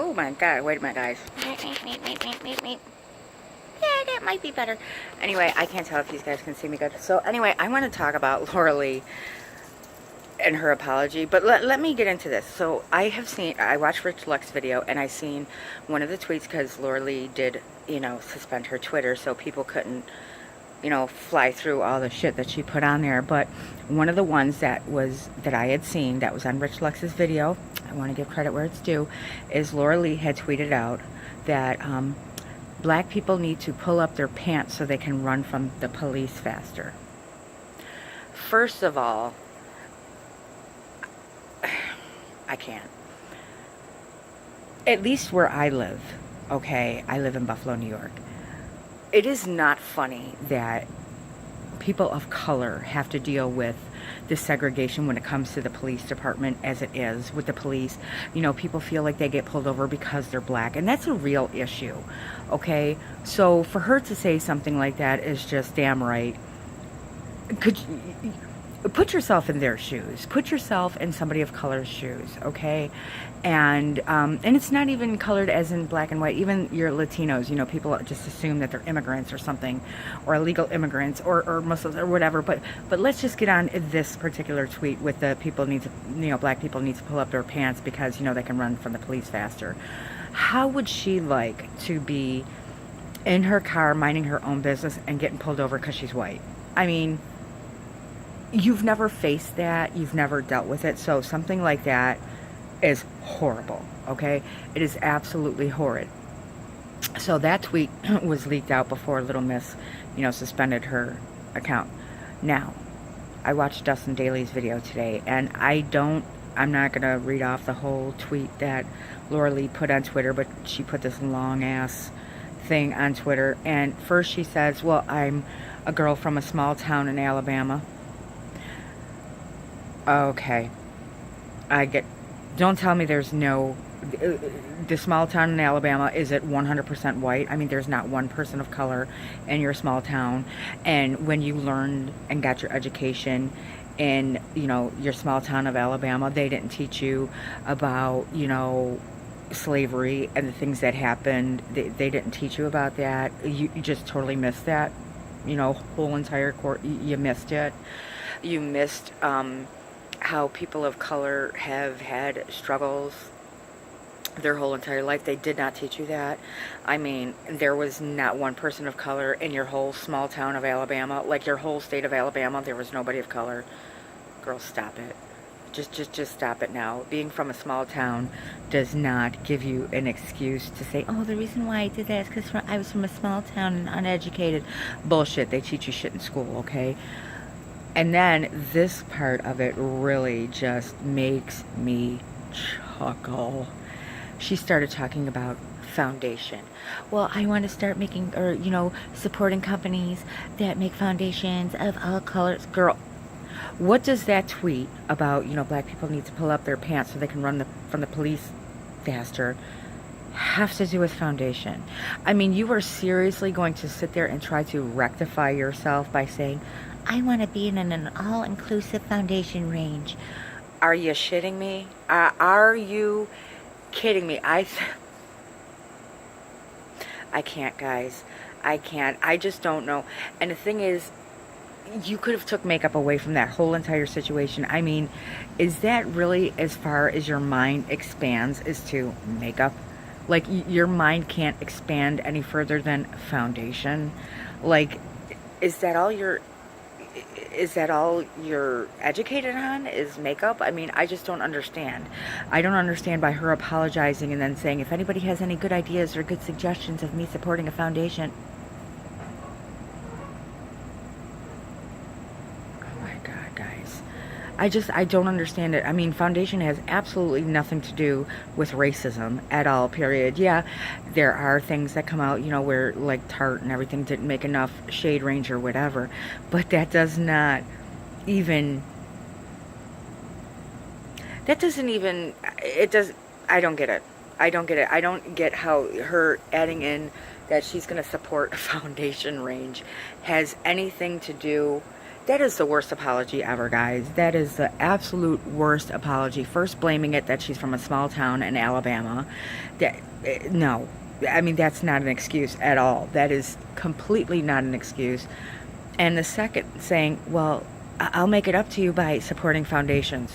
Oh my god, wait a minute, guys. Yeah, that might be better. Anyway, I can't tell if you guys can see me good. So anyway, I want to talk about Laura Lee and her apology, but let me get into this. So I watched Rich Luck's video, and I seen one of the tweets, because Laura Lee did, suspend her Twitter, so people couldn't, fly through all the shit that she put on there. But one of the ones that I had seen that was on Rich Luck's video, I want to give credit where it's due, is Laura Lee had tweeted out that black people need to pull up their pants so they can run from the police faster. First of all, I can't. At least where I live, okay, I live in Buffalo, New York. It is not funny that people of color have to deal with the segregation when it comes to the police department as it is with the police. People feel like they get pulled over because they're black, and that's a real issue, okay? So for her to say something like that is just damn right. Put yourself in their shoes. Put yourself in somebody of color's shoes, okay? And it's not even colored as in black and white. Even your Latinos, people just assume that they're immigrants or something, or illegal immigrants, or Muslims or whatever. But let's just get on this particular tweet with the people need to, black people need to pull up their pants because they can run from the police faster. How would she like to be in her car minding her own business and getting pulled over because she's white? I mean, you've never faced that, you've never dealt with it, so something like that is horrible, okay? It is absolutely horrid. So that tweet was leaked out before Little Miss, suspended her account. Now, I watched Dustin Daly's video today, and I'm not going to read off the whole tweet that Laura Lee put on Twitter, but she put this long-ass thing on Twitter, and first she says, well, I'm a girl from a small town in Alabama. Okay, don't tell me there's no, the small town in Alabama, is it 100% white? I mean, there's not one person of color in your small town. And when you learned and got your education in, your small town of Alabama, they didn't teach you about, slavery and the things that happened. They didn't teach you about that. You just totally missed that, whole entire court, you missed it. You missed, how people of color have had struggles their whole entire life. They did not teach you that. I mean, there was not one person of color in your whole small town of Alabama, like your whole state of Alabama. There was nobody of color. Girl, stop it. Just stop it now. Being from a small town does not give you an excuse to say, oh, the reason why I did that is because I was from a small town and uneducated. Bullshit. They teach you shit in school, okay? And then this part of it really just makes me chuckle. She started talking about foundation. Well, I want to start making, or, supporting companies that make foundations of all colors. Girl, what does that tweet about, black people need to pull up their pants so they can run from the police faster have to do with foundation? I mean, you are seriously going to sit there and try to rectify yourself by saying, I want to be in an all-inclusive foundation range. Are you shitting me? Are you kidding me? I can't, guys. I can't. I just don't know. And the thing is, you could have took makeup away from that whole entire situation. I mean, is that really as far as your mind expands is to makeup? Like, your mind can't expand any further than foundation? Like, is that all you're educated on, is makeup? I mean, I just don't understand. I don't understand by her apologizing and then saying, if anybody has any good ideas or good suggestions of me supporting a foundation. Oh my God, guys. I don't understand it. I mean, foundation has absolutely nothing to do with racism at all, period. Yeah, there are things that come out, where like Tarte and everything didn't make enough shade range or whatever, but that doesn't even, I don't get it. I don't get it. I don't get how her adding in that she's going to support a foundation range has anything to do That is the worst apology ever, guys. That is the absolute worst apology. First blaming it that she's from a small town in Alabama. No. I mean, that's not an excuse at all. That is completely not an excuse. And the second saying, well, I'll make it up to you by supporting foundations.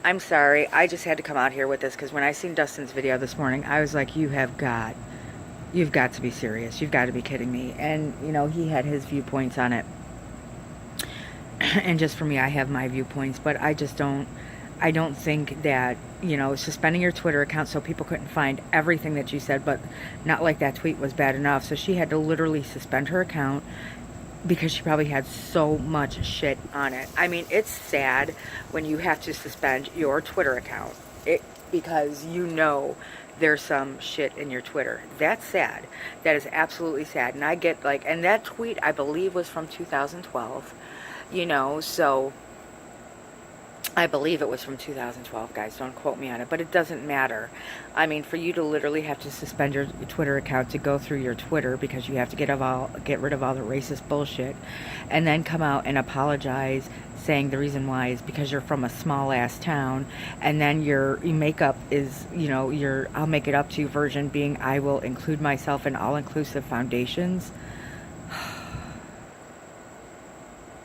I'm sorry. I just had to come out here with this because when I seen Dustin's video this morning, I was like, you've got to be serious. You've got to be kidding me. And, you know, he had his viewpoints on it. And just for me, I have my viewpoints. But I don't think that, you know, suspending your Twitter account so people couldn't find everything that you said, but not like that tweet was bad enough. So she had to literally suspend her account because she probably had so much shit on it. I mean, it's sad when you have to suspend your Twitter account because you know there's some shit in your Twitter. That's sad. That is absolutely sad. And I get like, and that tweet I believe was from 2012, you know, so I believe it was from 2012, guys. Don't quote me on it, but it doesn't matter. I mean, for you to literally have to suspend your Twitter account to go through your Twitter because you have to get rid of all the racist bullshit, and then come out and apologize, saying the reason why is because you're from a small ass town, and then your makeup is, you know, your I'll make it up to you version being I will include myself in all-inclusive foundations.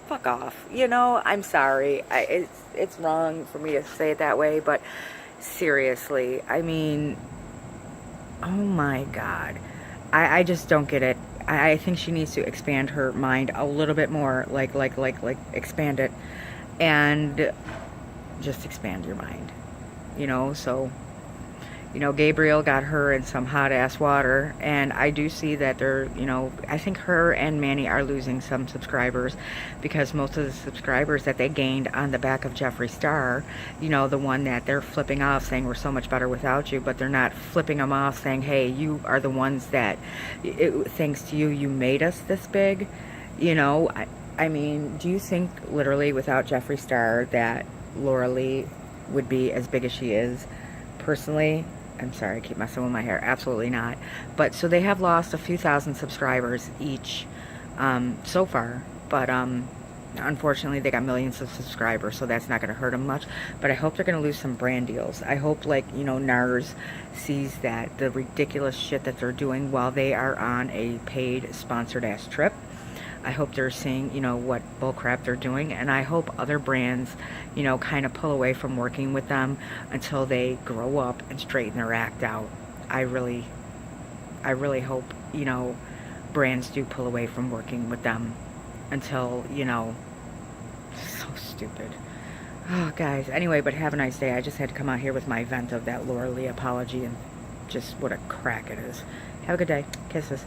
Fuck off. You know, I'm sorry. It's wrong for me to say it that way, but seriously, I mean, oh my God. I just don't get it. I think she needs to expand her mind a little bit more, like expand it, and just expand your mind, you know. So, you know, Gabriel got her in some hot ass water, and I do see that they're, you know, I think her and Manny are losing some subscribers because most of the subscribers that they gained on the back of Jeffree Star, you know, the one that they're flipping off saying we're so much better without you, but they're not flipping them off saying, hey, you are the ones that, thanks to you, you made us this big, you know. I mean, do you think literally without Jeffree Star that Laura Lee would be as big as she is? Personally, I'm sorry, I keep messing with my hair. Absolutely not. But so they have lost a few thousand subscribers each so far. But unfortunately, they got millions of subscribers, so that's not going to hurt them much. But I hope they're going to lose some brand deals. I hope, like, you know, NARS sees that the ridiculous shit that they're doing while they are on a paid sponsored ass trip. I hope they're seeing, you know, what bullcrap they're doing, and I hope other brands, you know, kind of pull away from working with them until they grow up and straighten their act out. I really hope, you know, brands do pull away from working with them until, you know, so stupid. Oh, guys. Anyway, but have a nice day. I just had to come out here with my vent of that Laura Lee apology and just what a crack it is. Have a good day. Kisses.